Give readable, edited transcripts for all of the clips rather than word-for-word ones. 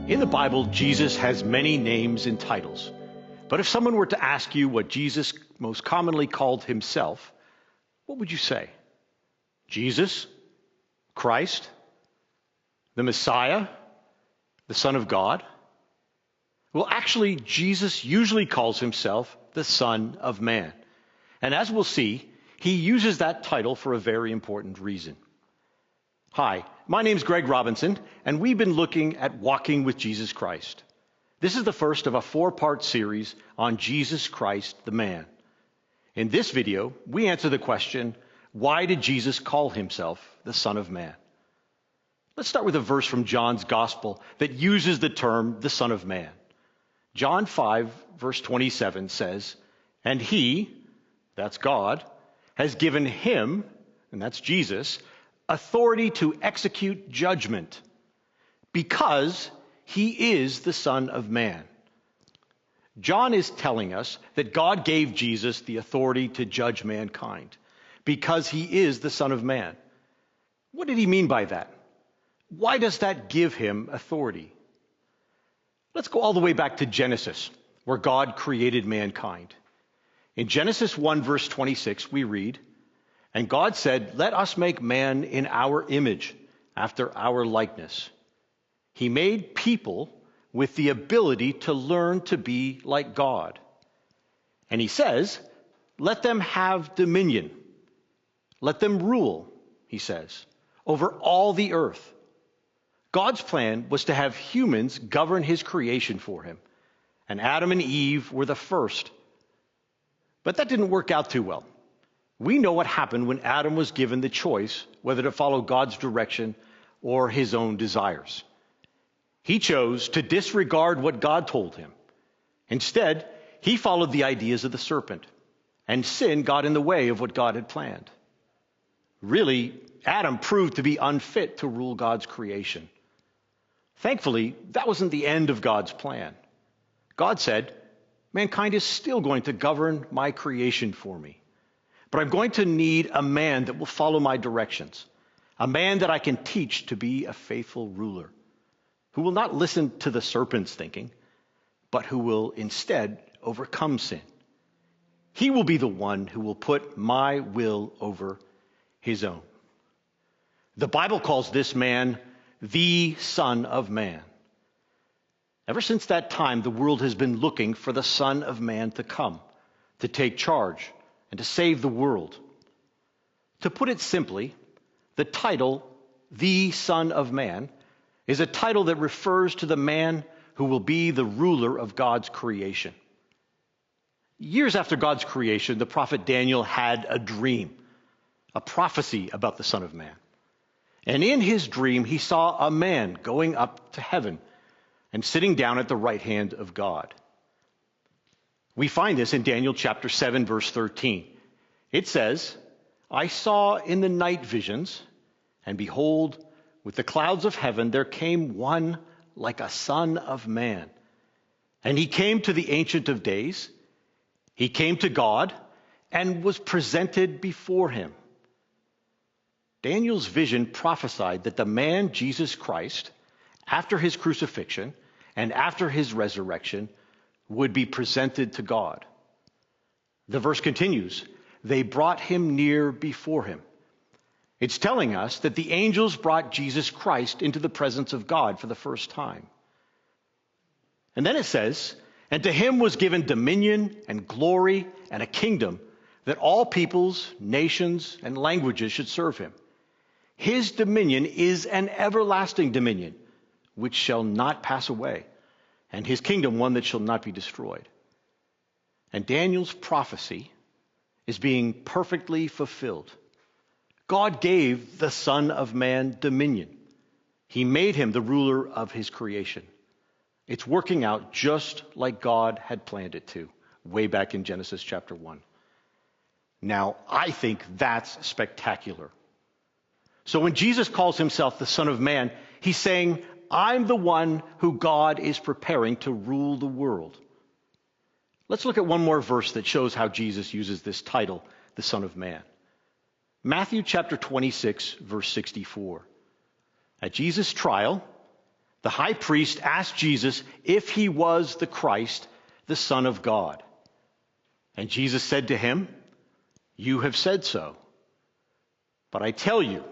In the Bible, Jesus has many names and titles. But if someone were to ask you what Jesus most commonly called himself, what would you say? Jesus? Christ? The Messiah? The Son of God? Well, actually, Jesus usually calls himself the Son of Man. And as we'll see, he uses that title for a very important reason. Hi, my name's Greg Robinson, and we've been looking at walking with Jesus Christ. This is the first of a 4-part series on Jesus Christ, the man. In this video, we answer the question, why did Jesus call himself the Son of Man? Let's start with a verse from John's Gospel that uses the term the Son of Man. John 5, verse 27 says, "And he," that's God, "has given him," and that's Jesus, "authority to execute judgment, because he is the Son of Man." John is telling us that God gave Jesus the authority to judge mankind, because he is the Son of Man. What did he mean by that? Why does that give him authority? Let's go all the way back to Genesis, where God created mankind. In Genesis 1, verse 26, we read, "And God said, 'Let us make man in our image, after our likeness.' He made people with the ability to learn to be like God. And he says, 'Let them have dominion. Let them rule,' he says, 'over all the earth.'" God's plan was to have humans govern his creation for him. And Adam and Eve were the first. But that didn't work out too well. We know what happened when Adam was given the choice whether to follow God's direction or his own desires. He chose to disregard what God told him. Instead, he followed the ideas of the serpent, and sin got in the way of what God had planned. Really, Adam proved to be unfit to rule God's creation. Thankfully, that wasn't the end of God's plan. God said, "Mankind is still going to govern my creation for me. But I'm going to need a man that will follow my directions, a man that I can teach to be a faithful ruler, who will not listen to the serpent's thinking, but who will instead overcome sin. He will be the one who will put my will over his own." The Bible calls this man the Son of Man. Ever since that time, the world has been looking for the Son of Man to come, to take charge, and to save the world. To put it simply, the title, the Son of Man, is a title that refers to the man who will be the ruler of God's creation. Years after God's creation, the prophet Daniel had a dream, a prophecy about the Son of Man. And in his dream, he saw a man going up to heaven and sitting down at the right hand of God. We find this in Daniel chapter 7, verse 13. It says, "I saw in the night visions, and behold, with the clouds of heaven there came one like a son of man. And he came to the Ancient of Days. He came to God and was presented before him." Daniel's vision prophesied that the man Jesus Christ, after his crucifixion and after his resurrection, would be presented to God. The verse continues, "They brought him near before him." It's telling us that the angels brought Jesus Christ into the presence of God for the first time. And then it says, "And to him was given dominion and glory and a kingdom, that all peoples, nations, and languages should serve him. His dominion is an everlasting dominion, which shall not pass away, and his kingdom one that shall not be destroyed." And Daniel's prophecy is being perfectly fulfilled. God gave the Son of Man dominion. He made him the ruler of his creation. It's working out just like God had planned it to, way back in Genesis chapter 1. Now, I think that's spectacular. So when Jesus calls himself the Son of Man, he's saying, I'm the one who God is preparing to rule the world. Let's look at one more verse that shows how Jesus uses this title, the Son of Man. Matthew chapter 26, verse 64. At Jesus' trial, The high priest asked Jesus if he was the Christ, the Son of God. And Jesus said to him, "You have said so. But I tell you,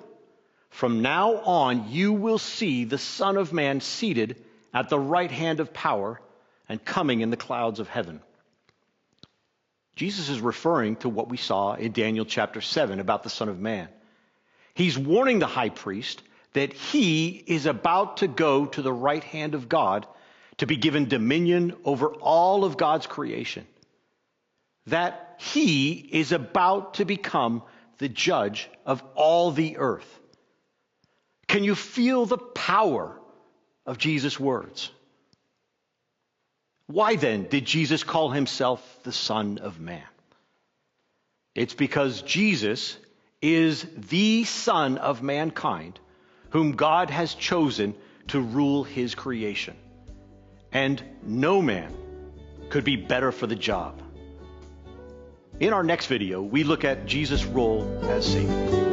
from now on you will see the Son of Man seated at the right hand of power and coming in the clouds of heaven." Jesus is referring to what we saw in Daniel chapter 7 about the Son of Man. He's warning the high priest that he is about to go to the right hand of God to be given dominion over all of God's creation. That he is about to become the judge of all the earth. Can you feel the power of Jesus' words? Why then did Jesus call himself the Son of Man? It's because Jesus is the Son of mankind whom God has chosen to rule his creation. And no man could be better for the job. In our next video, we look at Jesus' role as Savior.